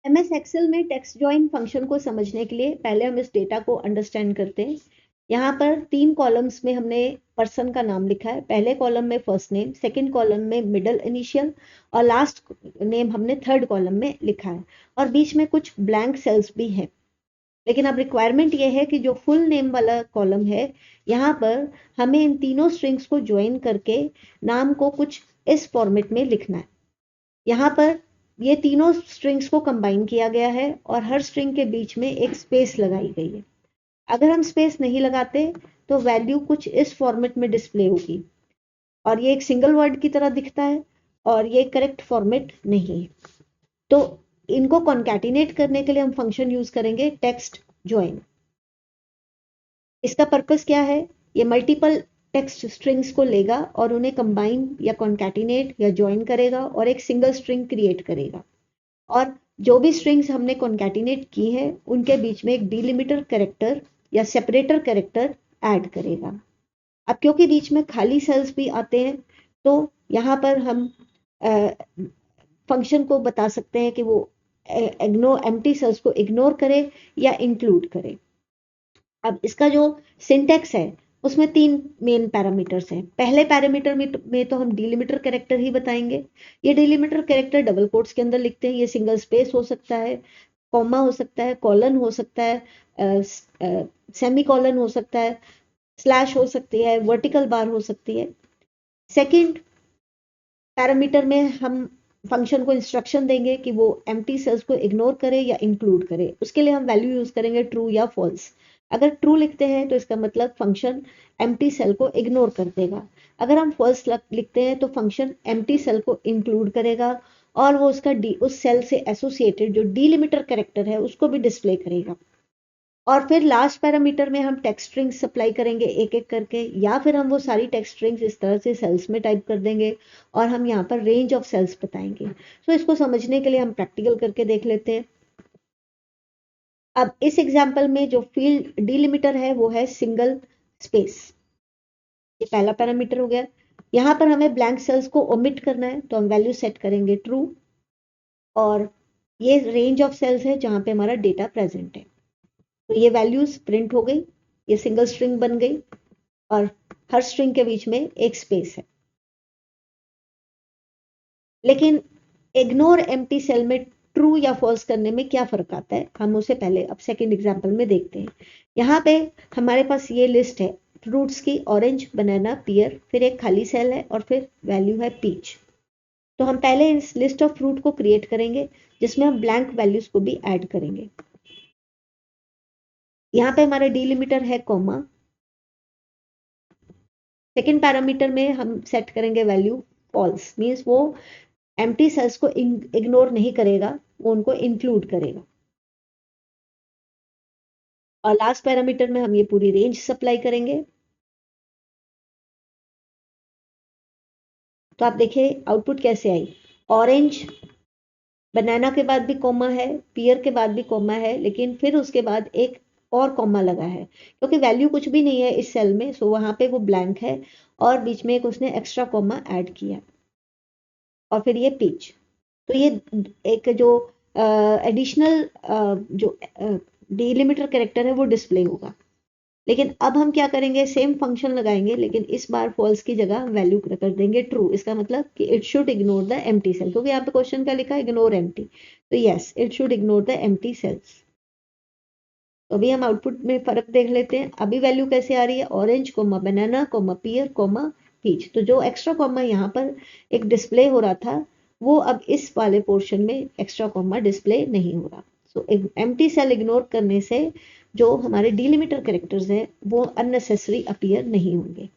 MS Excel में text join function को समझने के लिए पहले हम इस डेटा को अंडरस्टैंड करते हैं। यहाँ पर 3 कॉलम्स में हमने पर्सन का नाम लिखा है। पहले कॉलम में फर्स्ट नेम, सेकंड कॉलम में मिडिल इनिशियल और लास्ट नेम हमने थर्ड कॉलम में लिखा है, और बीच में कुछ ब्लैंक सेल्स भी हैं। लेकिन अब रिक्वायरमेंट ये है कि जो फुल नेम वाला कॉलम है, यहाँ पर हमें इन तीनों स्ट्रिंग्स को ज्वाइन करके नाम को कुछ इस फॉर्मेट में लिखना है। यहाँ पर ये तीनों स्ट्रिंग्स को कंबाइन किया गया है और हर स्ट्रिंग के बीच में एक स्पेस लगाई गई है। अगर हम स्पेस नहीं लगाते तो वैल्यू कुछ इस फॉर्मेट में डिस्प्ले होगी, और ये एक सिंगल वर्ड की तरह दिखता है, और ये करेक्ट फॉर्मेट नहीं है। तो इनको कॉन्कैटिनेट करने के लिए हम फंक्शन यूज करेंगे टेक्स्ट ज्वाइन। इसका पर्पस क्या है? ये मल्टीपल टेक्स्ट स्ट्रिंग्स को लेगा और उन्हें कंबाइन या कॉन्कैटिनेट या ज्वाइन करेगा और एक सिंगल स्ट्रिंग क्रिएट करेगा। और जो भी स्ट्रिंग्स हमने कॉन्कैटिनेट की हैं उनके बीच में एक डिलिमिटर कैरेक्टर या सेपरेटर कैरेक्टर ऐड करेगा। अब क्योंकि बीच में खाली सेल्स भी आते हैं, तो यहाँ पर हम फंक्शन को बता सकते हैं कि वो एम्प्टी सेल्स को इग्नोर करे या इंक्लूड करे। अब इसका जो सिंटेक्स है उसमें 3 मेन पैरामीटर्स हैं। पहले पैरामीटर में तो हम डिलिमिटर कैरेक्टर ही बताएंगे। ये डिलिमिटर कैरेक्टर डबल कोट्स के अंदर लिखते हैं। ये सिंगल स्पेस हो सकता है, कॉमा हो सकता है, कॉलन हो सकता है, सेमी कॉलन हो सकता है, स्लैश हो सकती है, वर्टिकल बार हो सकती है। सेकंड पैरामीटर में हम फंक्शन को इंस्ट्रक्शन देंगे कि वो एम्प्टी सेल्स को इग्नोर करे या इंक्लूड करे। उसके लिए हम वैल्यू यूज करेंगे ट्रू या फॉल्स। अगर ट्रू लिखते हैं तो इसका मतलब फंक्शन एम्प्टी सेल को इग्नोर कर देगा। अगर हम फॉल्स लिखते हैं तो फंक्शन एम्प्टी सेल को इंक्लूड करेगा और वो उसका उस सेल से एसोसिएटेड जो डिलिमिटर कैरेक्टर है उसको भी डिस्प्ले करेगा। और फिर लास्ट पैरामीटर में हम टेक्स्ट स्ट्रिंग्स सप्लाई करेंगे एक एक करके, या फिर हम वो सारी टेक्स्ट स्ट्रिंग्स इस तरह से सेल्स में टाइप कर देंगे और हम यहाँ पर रेंज ऑफ सेल्स बताएंगे। तो इसको समझने के लिए हम प्रैक्टिकल करके देख लेते हैं। अब इस एग्जाम्पल में जो फील्ड डिलिमिटर है वो है सिंगल स्पेस। ये पहला पैरामीटर हो गया। यहाँ पर हमें ब्लैंक सेल्स को ओमिट करना है तो हम वैल्यू सेट करेंगे ट्रू, और ये रेंज ऑफ सेल्स है जहाँ पे हमारा डेटा प्रेजेंट है। तो ये वैल्यूज प्रिंट हो गई, ये सिंगल स्ट्रिंग बन गई और हर स्ट्रिंग के बीच में एक स्पेस है। लेकिन इग्नोर एम्प्टी सेल में ट्रू या फॉल्स करने में क्या फर्क आता है, हम उसे पहले अब सेकंड एग्जांपल में देखते हैं। यहाँ पे हमारे पास ये लिस्ट है फ्रूट्स की, ऑरेंज, बनाना, पियर, फिर एक खाली सेल है और फिर वैल्यू है पीच। तो हम पहले इस लिस्ट ऑफ फ्रूट को क्रिएट करेंगे जिसमें हम ब्लैंक वैल्यूज को भी ऐड करेंगे। यहाँ पे हमारा डिलिमिटर है कॉमा। सेकेंड पैरामीटर में हम सेट करेंगे वैल्यू फॉल्स, मीन्स वो एम्प्टी सेल्स को इग्नोर नहीं करेगा, वो उनको इंक्लूड करेगा। और लास्ट पैरामीटर में हम ये पूरी रेंज सप्लाई करेंगे। तो आप देखिए आउटपुट कैसे आई। ऑरेंज, बनाना के बाद भी कॉमा है, पियर के बाद भी कॉमा है, लेकिन फिर उसके बाद एक और कॉमा लगा है क्योंकि वैल्यू कुछ भी नहीं है इस सेल में, सो वहां पे वो ब्लैंक है और बीच में एक उसने एक्स्ट्रा कॉमा ऐड किया और फिर ये पीच। तो ये एक जो एडिशनल जो डिलिमिटर कैरेक्टर है वो डिस्प्ले होगा। लेकिन अब हम क्या करेंगे, सेम फंक्शन लगाएंगे लेकिन इस बार फॉल्स की जगह वैल्यू कर देंगे ट्रू। इसका मतलब कि it should ignore the empty cell, क्योंकि यहाँ पे क्वेश्चन क्या लिखा है, इग्नोर एम्प्टी। तो yes, it should ignore the empty cells. तो अभी हम आउटपुट में फर्क देख लेते हैं। अभी वैल्यू कैसे आ रही है, ऑरेंज कोमा बनाना कोमा पियर कोमा पीच। तो जो एक्स्ट्रा कॉमा यहाँ पर एक डिस्प्ले हो रहा था वो अब इस वाले पोर्शन में एक्स्ट्रा कॉमा डिस्प्ले नहीं हो रहा। सो एम्प्टी सेल इग्नोर करने से जो हमारे डिलिमिटर कैरेक्टर्स हैं वो अननेसेसरी अपीयर नहीं होंगे।